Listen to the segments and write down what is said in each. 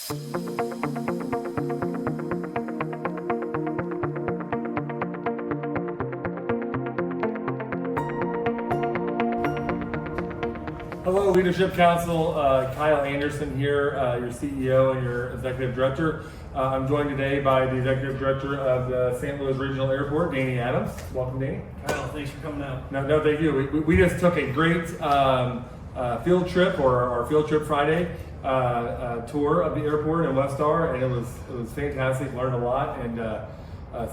Hello, Leadership Council. Kyle Anderson here, your CEO and your Executive Director. I'm joined today by the Executive Director of the St. Louis Regional Airport, Danny Adams. Welcome, Danny. Kyle, thanks for coming out. No, thank you. We just took a great field trip, or our Field Trip Friday tour of the airport in West Star, and it was fantastic. Learned a lot, and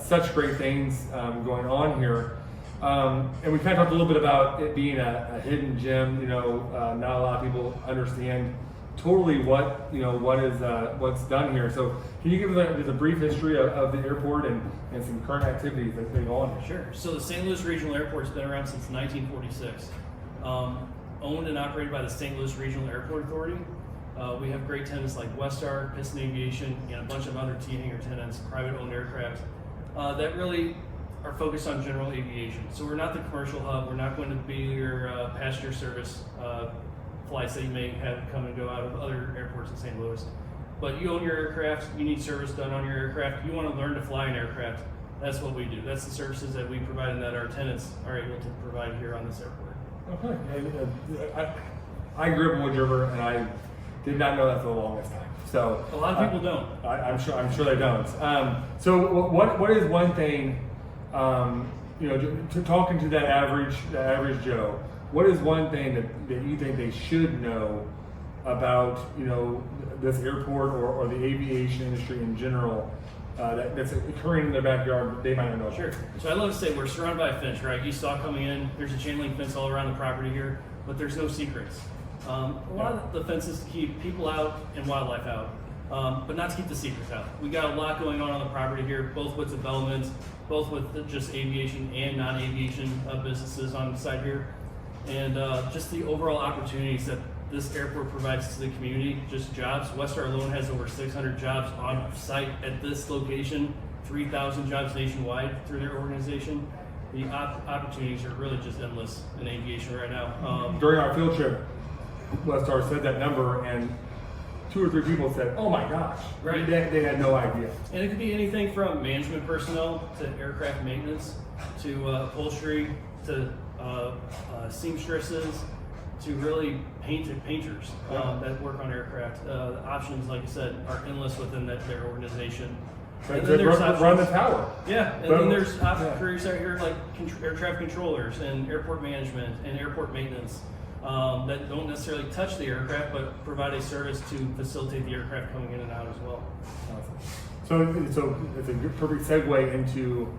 such great things going on here. And we kind of talked a little bit about it being a hidden gem. Not a lot of people understand totally what's done here. So can you give us just a brief history of the airport and some current activities that's been going on? Sure. So the St. Louis Regional Airport has been around since 1946. Owned and operated by the St. Louis Regional Airport Authority. We have great tenants like West Star, Piston Aviation, and a bunch of other T-hangar tenants, private-owned aircraft that really are focused on general aviation. So we're not the commercial hub. We're not going to be your passenger service flights that you may have come and go out of other airports in St. Louis. But you own your aircraft, you need service done on your aircraft, you want to learn to fly an aircraft, that's what we do. That's the services that we provide and that our tenants are able to provide here on this airport. Okay. And, I grew up in Wood River, and I did not know that for the longest time. So A lot of people don't. I'm sure they don't. So what is one thing? Talking to that average Joe, what is one thing that you think they should know about this airport or the aviation industry in general that's occurring in their backyard that they might not know about? Sure. So I love to say we're surrounded by a fence, right? You saw coming in, there's a chain link fence all around the property here, but there's no secrets. A lot of the fences to keep people out and wildlife out, but not to keep the secrets out. We got a lot going on the property here, both with development, both with just aviation and non-aviation businesses on the site here, and just the overall opportunities that this airport provides to the community, just jobs. West Star alone has over 600 jobs on site at this location, 3,000 jobs nationwide through their organization. The opportunities are really just endless in aviation right now. During our field trip, West Star said that number, and 2 or 3 people said, "Oh my gosh!" Right. They had no idea. And it could be anything from management personnel to aircraft maintenance to upholstery to seamstresses to really painters that work on aircraft. The options, like I said, are endless within their organization. And then there's run the tower. Yeah, and then there's careers out here like air traffic controllers and airport management and airport maintenance. That don't necessarily touch the aircraft, but provide a service to facilitate the aircraft coming in and out as well. Awesome. So it's a perfect segue into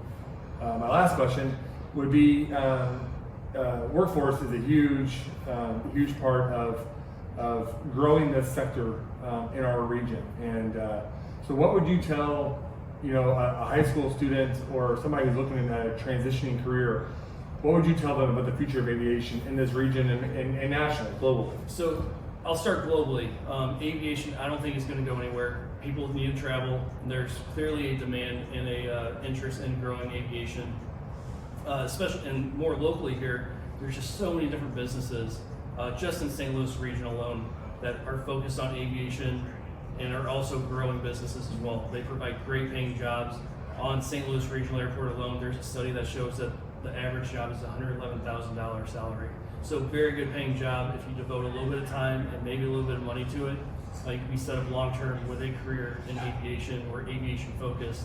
my last question. Would be workforce is a huge part of growing this sector in our region. And so, what would you tell a high school student or somebody who's looking at a transitioning career? What would you tell them about the future of aviation in this region and nationally, globally? So I'll start globally. Aviation, I don't think is going to go anywhere. People need to travel. There's clearly a demand and a interest in growing aviation, especially and more locally here. There's just so many different businesses, just in St. Louis region alone, that are focused on aviation and are also growing businesses as well. They provide great paying jobs. On St. Louis Regional Airport alone, there's a study that shows that the average job is $111,000 salary. So very good paying job if you devote a little bit of time and maybe a little bit of money to it. You can be set up long term with a career in aviation or aviation focused.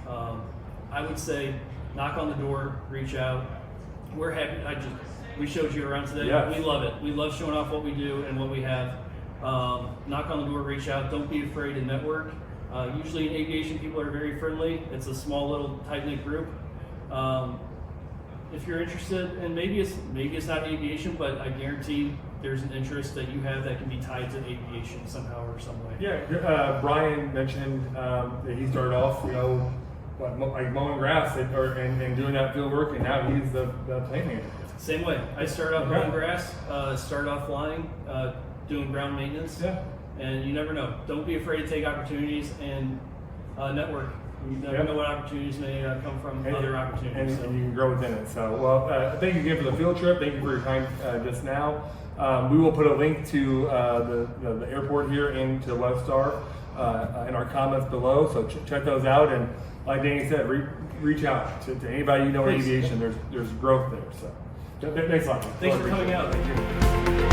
I would say knock on the door, reach out. We're happy. We showed you around today. Yes. We love it. We love showing off what we do and what we have. Knock on the door, reach out. Don't be afraid to network. Usually in aviation, people are very friendly. It's a small little tight-knit group. If you're interested, and maybe it's not aviation, but I guarantee there's an interest that you have that can be tied to aviation somehow or some way. Yeah, Brian mentioned that he started off, like mowing grass and doing that field work, and now he's the plane manager. Same way. I started off mowing grass, started off flying, doing ground maintenance. Yeah. And you never know. Don't be afraid to take opportunities and network. You never know what opportunities may come from other opportunities. And you can grow within it. So, well, thank you again for the field trip. Thank you for your time just now. We will put a link to the airport here and to Westar in our comments below, so check those out. And like Danny said, reach out to anybody you know in Please. aviation. There's growth there. So thanks a lot. Thanks for coming out. Thank you.